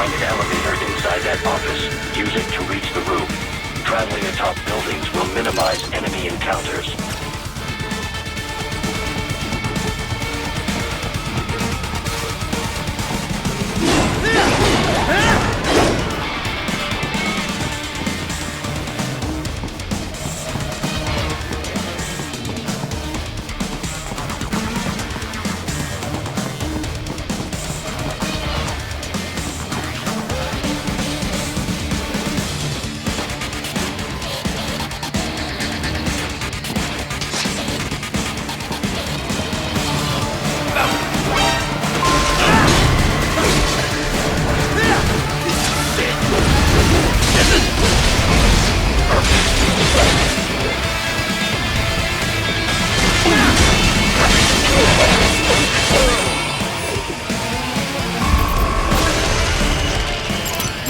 find an elevator inside that office. Use it to reach the roof. Traveling atop buildings will minimize enemy encounters.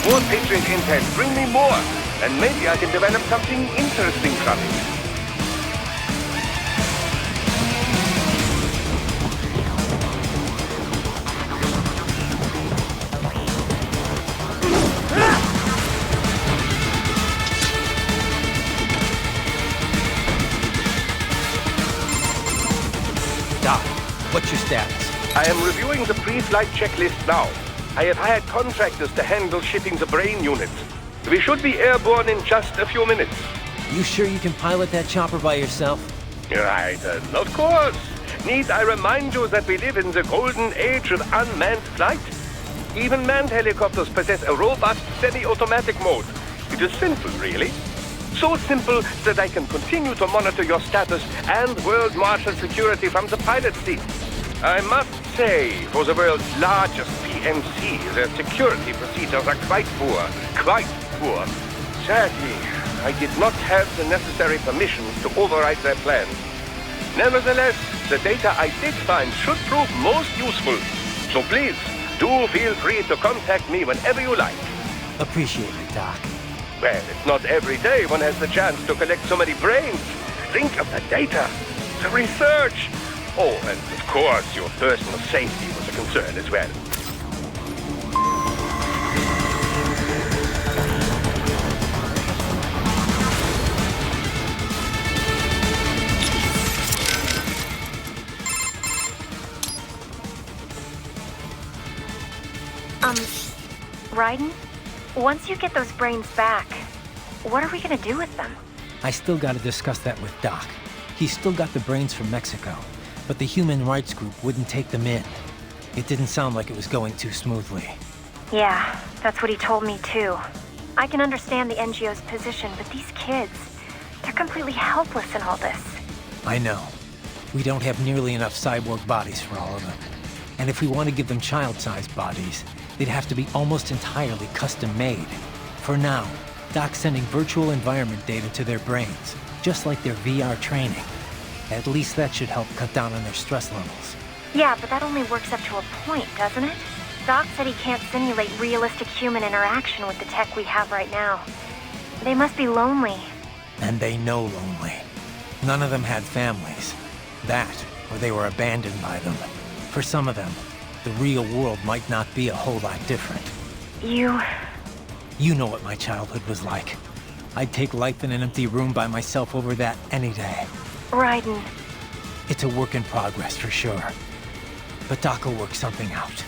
More Patriot intel, bring me more, and maybe I can develop something interesting from it. Doc, what's your status? I am reviewing the pre-flight checklist now. I have hired contractors to handle shipping the brain units. We should be airborne in just a few minutes. You sure you can pilot that chopper by yourself? Right, of course. Need I remind you that we live in the golden age of unmanned flight? Even manned helicopters possess a robust semi-automatic mode. It is simple, really. So simple that I can continue to monitor your status and world marshal security from the pilot seat. I must say, for the world's largest PMC, their security procedures are quite poor. Quite poor. Sadly, I did not have the necessary permissions to override their plans. Nevertheless, the data I did find should prove most useful. So please, do feel free to contact me whenever you like. Appreciate it, Doc. Well, it's not every day one has the chance to collect so many brains. Think of the data, the research. Oh, and of course, your personal safety was a concern as well. Raiden? Once you get those brains back, what are we gonna do with them? I still gotta discuss that with Doc. He's still got the brains from Mexico, but the human rights group wouldn't take them in. It didn't sound like it was going too smoothly. Yeah, that's what he told me too. I can understand the NGO's position, but these kids, they're completely helpless in all this. I know. We don't have nearly enough cyborg bodies for all of them. And if we want to give them child-sized bodies, they'd have to be almost entirely custom-made. For now, Doc's sending virtual environment data to their brains, just like their VR training. At least that should help cut down on their stress levels. Yeah, but that only works up to a point, doesn't it? Doc said he can't simulate realistic human interaction with the tech we have right now. They must be lonely. And they know lonely. None of them had families. That, or they were abandoned by them. For some of them, the real world might not be a whole lot different. You know what my childhood was like. I'd take life in an empty room by myself over that any day. Raiden. It's a work in progress for sure. But Doc will work something out.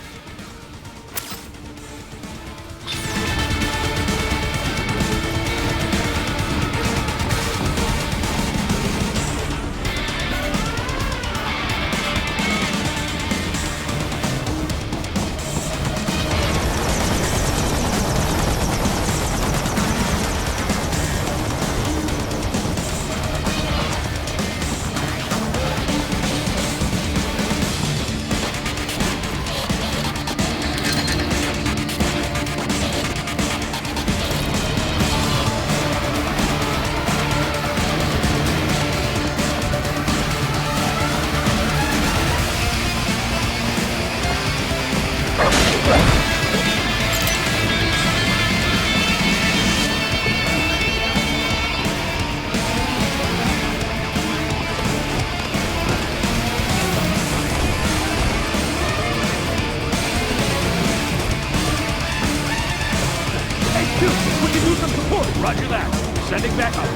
Roger that. Sending back up.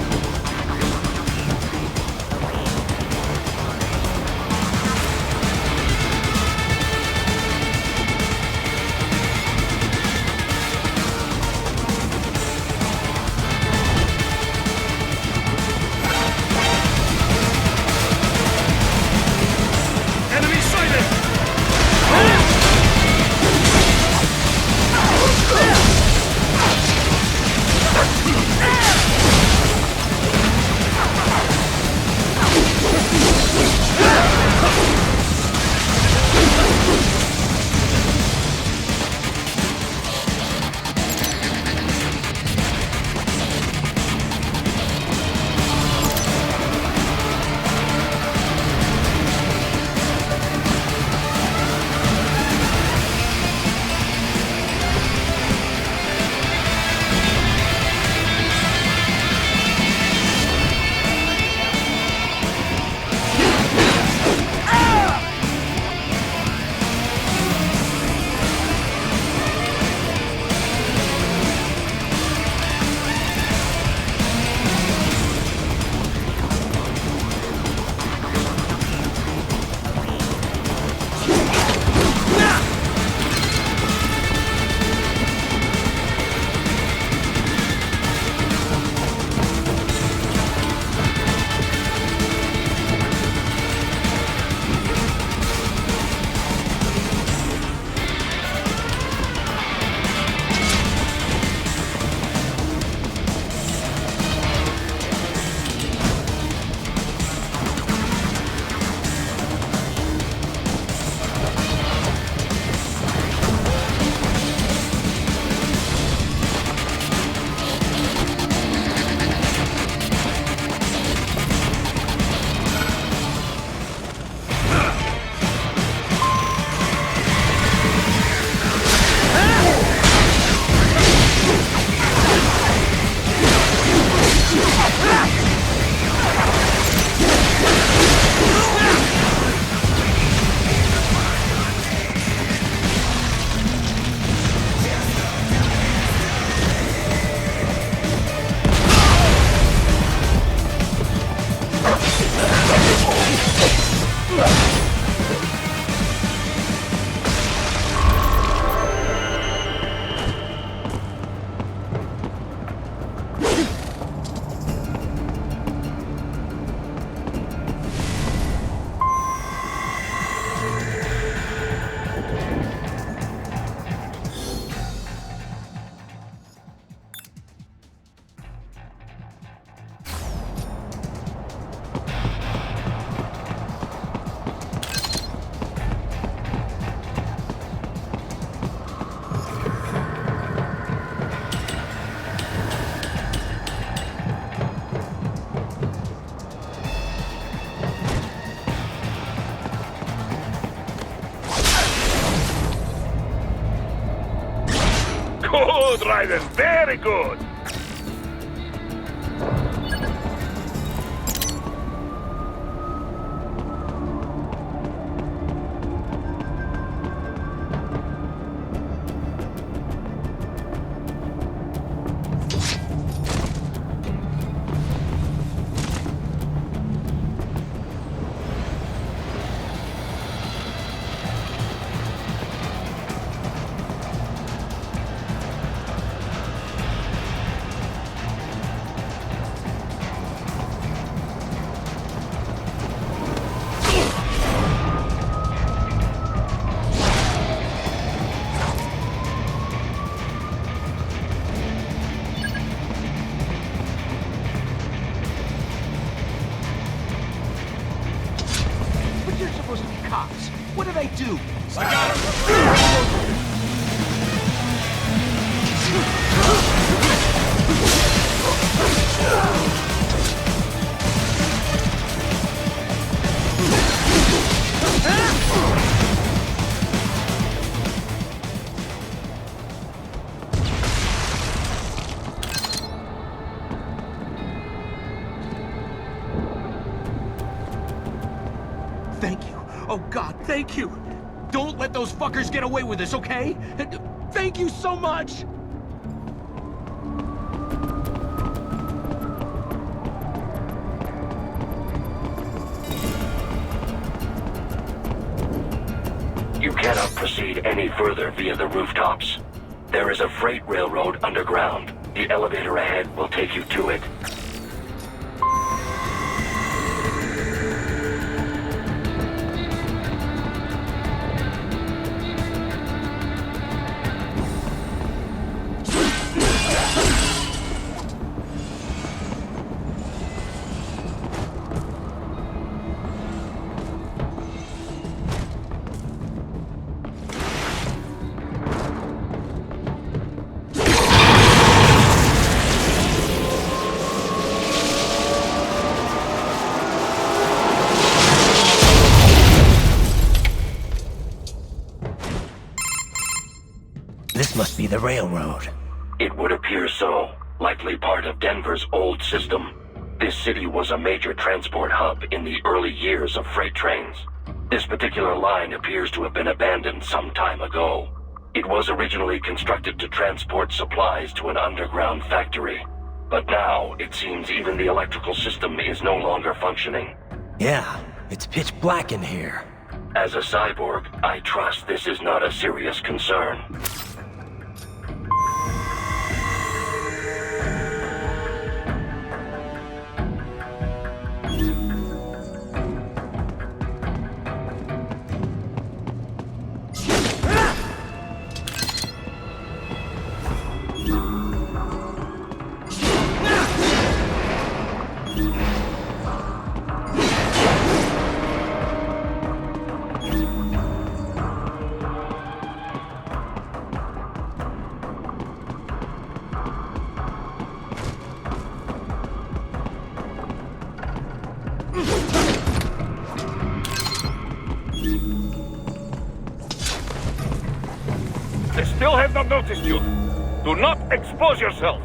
Enemy sighted! Good, Raiden, very good. What do they do? I got him! Thank you. Oh, God, thank you. Don't let those fuckers get away with this, okay? Thank you so much! proceed any further via the rooftops. There is a freight railroad underground. The elevator ahead will take you to it. This must be the railroad. It would appear so. Likely part of Denver's old system. This city was a major transport hub in the early years of freight trains. This particular line appears to have been abandoned some time ago. It was originally constructed to transport supplies to an underground factory. But now, it seems even the electrical system is no longer functioning. Yeah, it's pitch black in here. As a cyborg, I trust this is not a serious concern. They still have not noticed you. Do not expose yourself.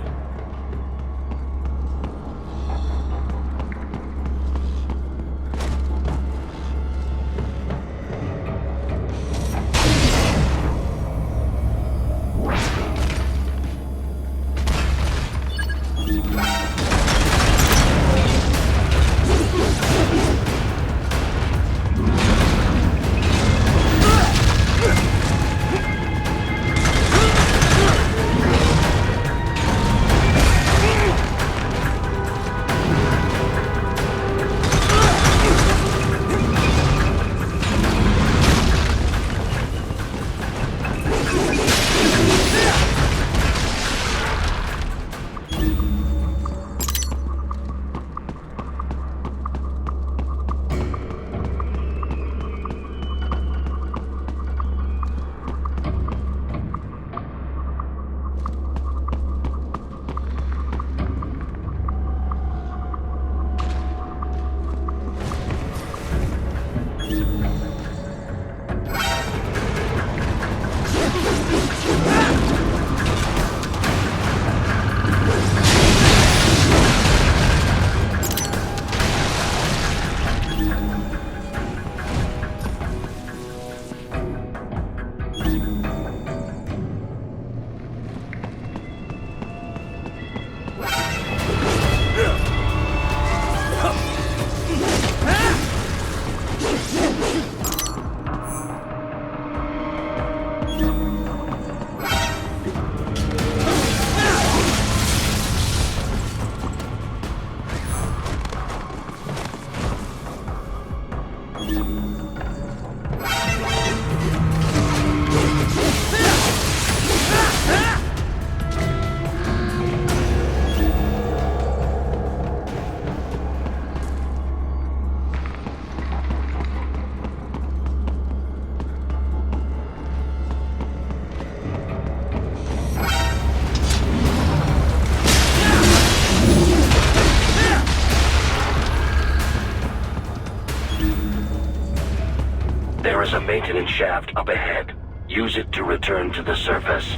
There is a maintenance shaft up ahead. Use it to return to the surface.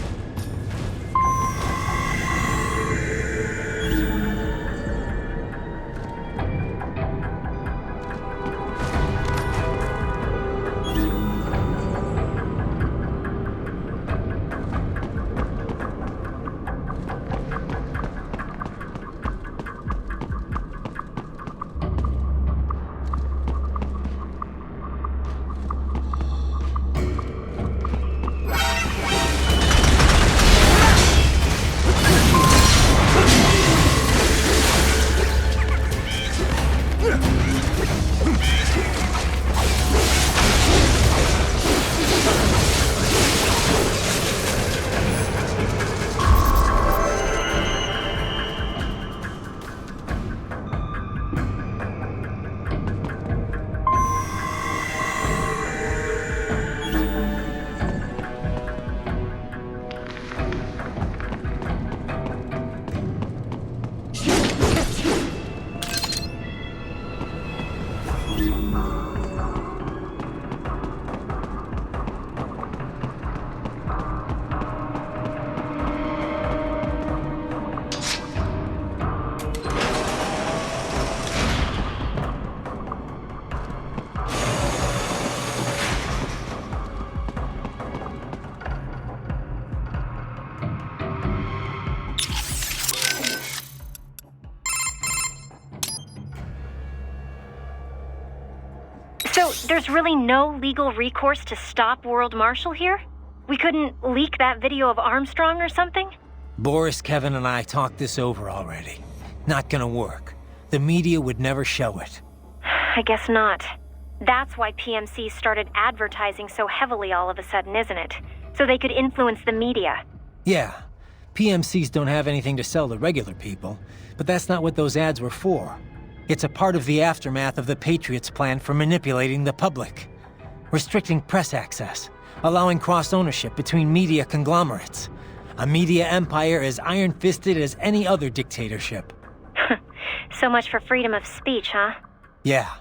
So, there's really no legal recourse to stop World Marshal here? We couldn't leak that video of Armstrong or something? Boris, Kevin, and I talked this over already. Not gonna work. The media would never show it. I guess not. That's why PMC started advertising so heavily all of a sudden, isn't it? So they could influence the media. Yeah, PMCs don't have anything to sell to regular people, but that's not what those ads were for. It's a part of the aftermath of the Patriots' plan for manipulating the public. Restricting press access, allowing cross-ownership between media conglomerates. A media empire as iron-fisted as any other dictatorship. So much for freedom of speech, huh? Yeah,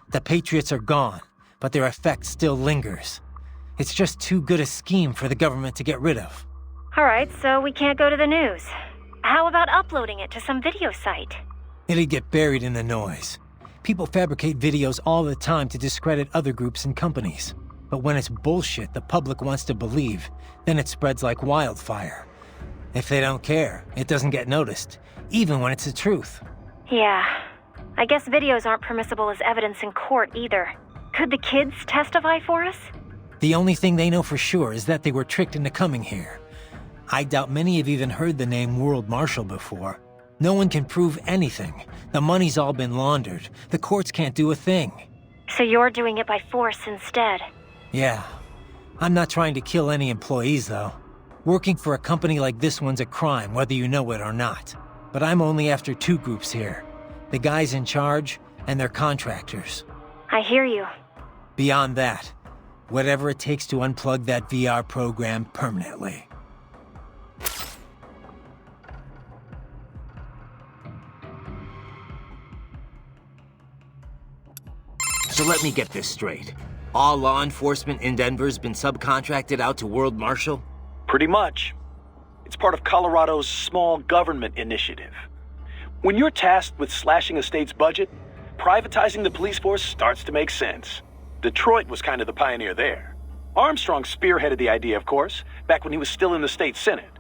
the Patriots are gone, but their effect still lingers. It's just too good a scheme for the government to get rid of. Alright, so we can't go to the news. How about uploading it to some video site? It'd get buried in the noise. People fabricate videos all the time to discredit other groups and companies. But when it's bullshit the public wants to believe, then it spreads like wildfire. If they don't care, it doesn't get noticed, even when it's the truth. Yeah. I guess videos aren't permissible as evidence in court either. Could the kids testify for us? The only thing they know for sure is that they were tricked into coming here. I doubt many have even heard the name World Marshal before. No one can prove anything. The money's all been laundered. The courts can't do a thing. So you're doing it by force instead? Yeah. I'm not trying to kill any employees, though. Working for a company like this one's a crime, whether you know it or not. But I'm only after two groups here. The guys in charge, and their contractors. I hear you. Beyond that, whatever it takes to unplug that VR program permanently. So let me get this straight. All law enforcement in Denver's been subcontracted out to World Marshal? Pretty much. It's part of Colorado's small government initiative. When you're tasked with slashing a state's budget, privatizing the police force starts to make sense. Detroit was kind of the pioneer there. Armstrong spearheaded the idea, of course, back when he was still in the state senate.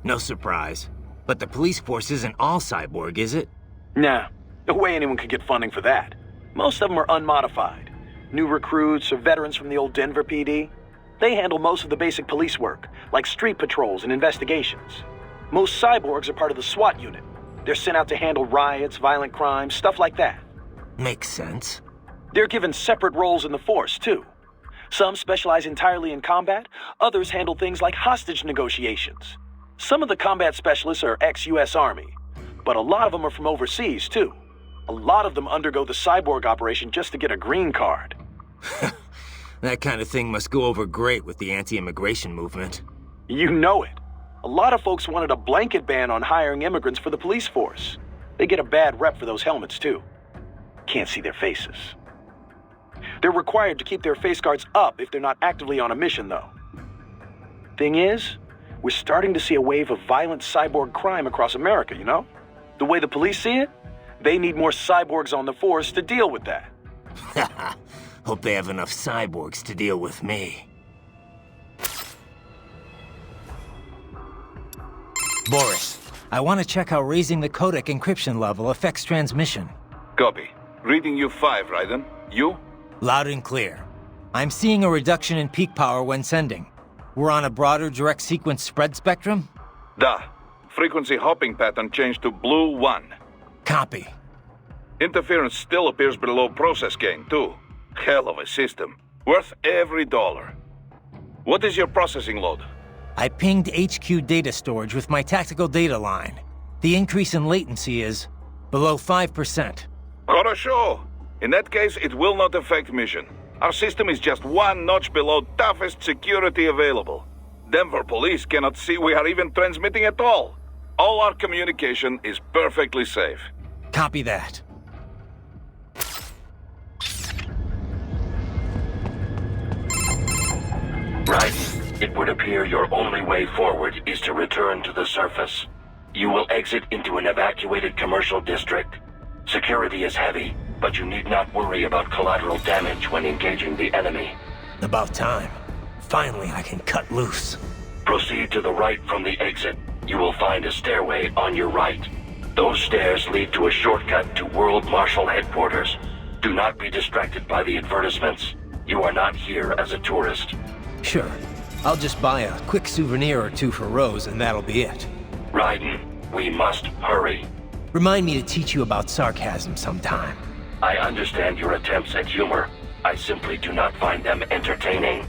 No surprise. But the police force isn't all cyborg, is it? Nah, no way anyone could get funding for that. Most of them are unmodified. New recruits or veterans from the old Denver PD. They handle most of the basic police work, like street patrols and investigations. Most cyborgs are part of the SWAT unit. They're sent out to handle riots, violent crimes, stuff like that. Makes sense. They're given separate roles in the force, too. Some specialize entirely in combat, others handle things like hostage negotiations. Some of the combat specialists are ex-US Army, but a lot of them are from overseas, too. A lot of them undergo the cyborg operation just to get a green card. That kind of thing must go over great with the anti-immigration movement. You know it. A lot of folks wanted a blanket ban on hiring immigrants for the police force. They get a bad rep for those helmets, too. Can't see their faces. They're required to keep their face guards up if they're not actively on a mission, though. Thing is, we're starting to see a wave of violent cyborg crime across America, you know? The way the police see it, they need more cyborgs on the force to deal with that. Hope they have enough cyborgs to deal with me. Boris, I want to check how raising the codec encryption level affects transmission. Copy. Reading you 5, Raiden. You? Loud and clear. I'm seeing a reduction in peak power when sending. We're on a broader direct sequence spread spectrum? Da. Frequency hopping pattern changed to blue 1. Copy. Interference still appears below process gain, too. Hell of a system. Worth every dollar. What is your processing load? I pinged HQ data storage with my tactical data line. The increase in latency is below 5%. Хорошо. In that case, it will not affect mission. Our system is just one notch below toughest security available. Denver police cannot see we are even transmitting at all. All our communication is perfectly safe. Copy that. Right. It would appear your only way forward is to return to the surface. You will exit into an evacuated commercial district. Security is heavy, but you need not worry about collateral damage when engaging the enemy. About time. Finally, I can cut loose. Proceed to the right from the exit. You will find a stairway on your right. Those stairs lead to a shortcut to World Marshal headquarters. Do not be distracted by the advertisements. You are not here as a tourist. Sure. I'll just buy a quick souvenir or two for Rose, and that'll be it. Raiden, we must hurry. Remind me to teach you about sarcasm sometime. I understand your attempts at humor. I simply do not find them entertaining.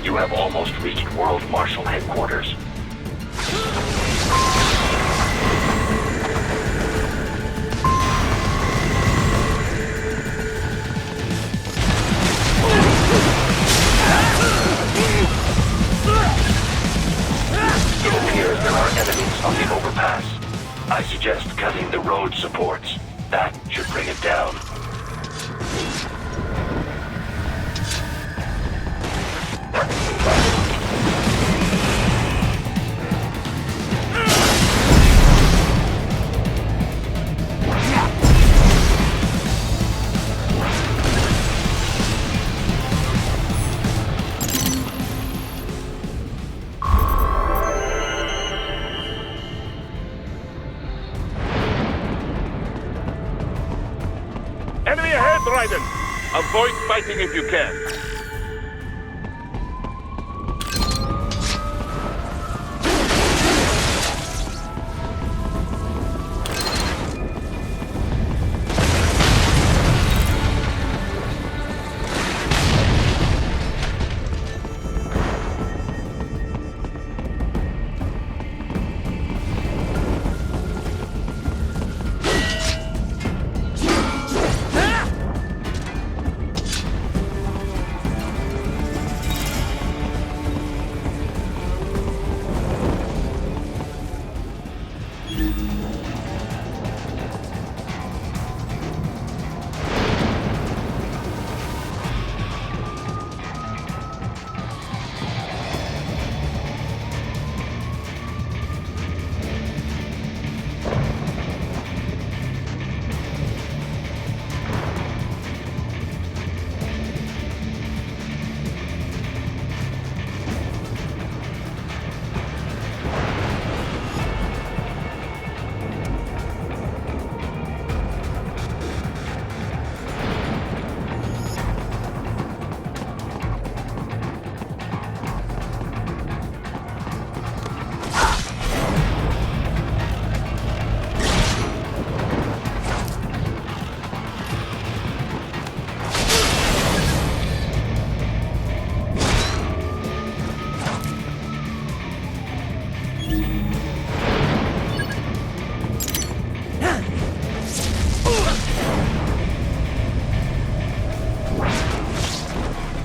You have almost reached World Marshal Headquarters. It appears there are enemies on the overpass. I suggest cutting the road supports. That should bring it down. Enemy ahead, Raiden! Avoid fighting if you can.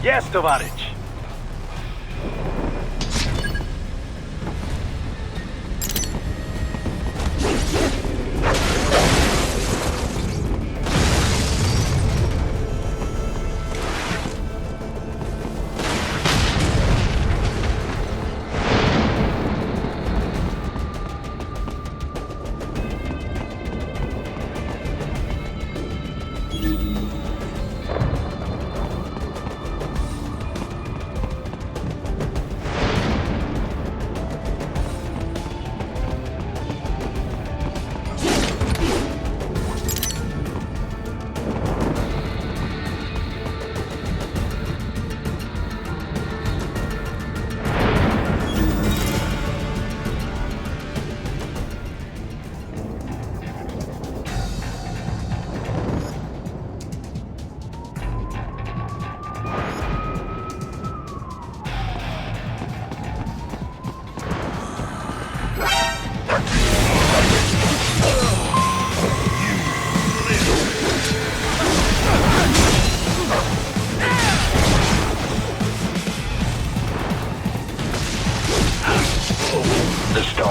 Yes, Tovarich.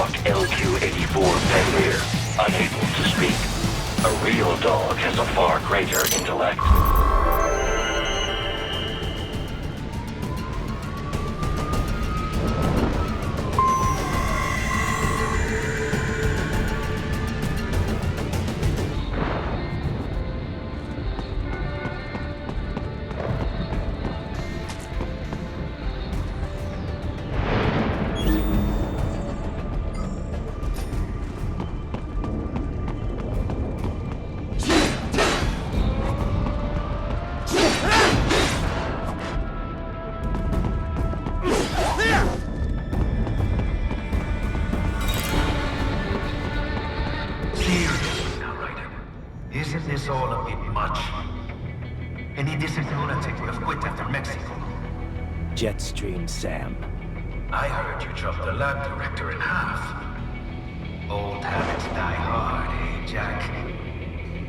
Dog LQ-84 Fenrir, unable to speak. A real dog has a far greater intellect. Isn't this all a bit much? Any decent lunatic would have quit after Mexico. Jetstream, Sam. I heard you chopped the lab director in half. Old habits die hard, eh, Jack?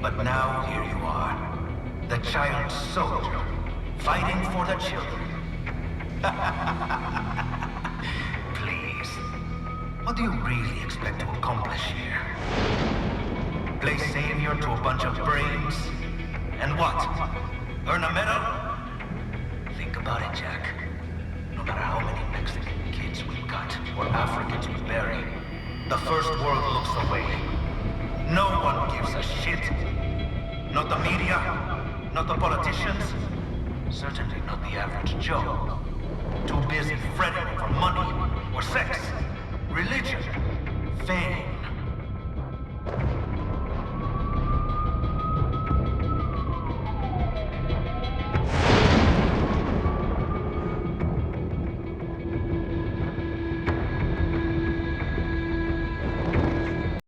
But now here you are. The child soldier, fighting for the children. Please. What do you really expect to accomplish here? Play savior to a bunch of brains? And what? Earn a medal? Think about it, Jack. No matter how many Mexican kids we've got, or Africans we bury, the first world looks away. No one gives a shit. Not the media, not the politicians, certainly not the average Joe. Too busy fretting over money, or sex, religion, fame.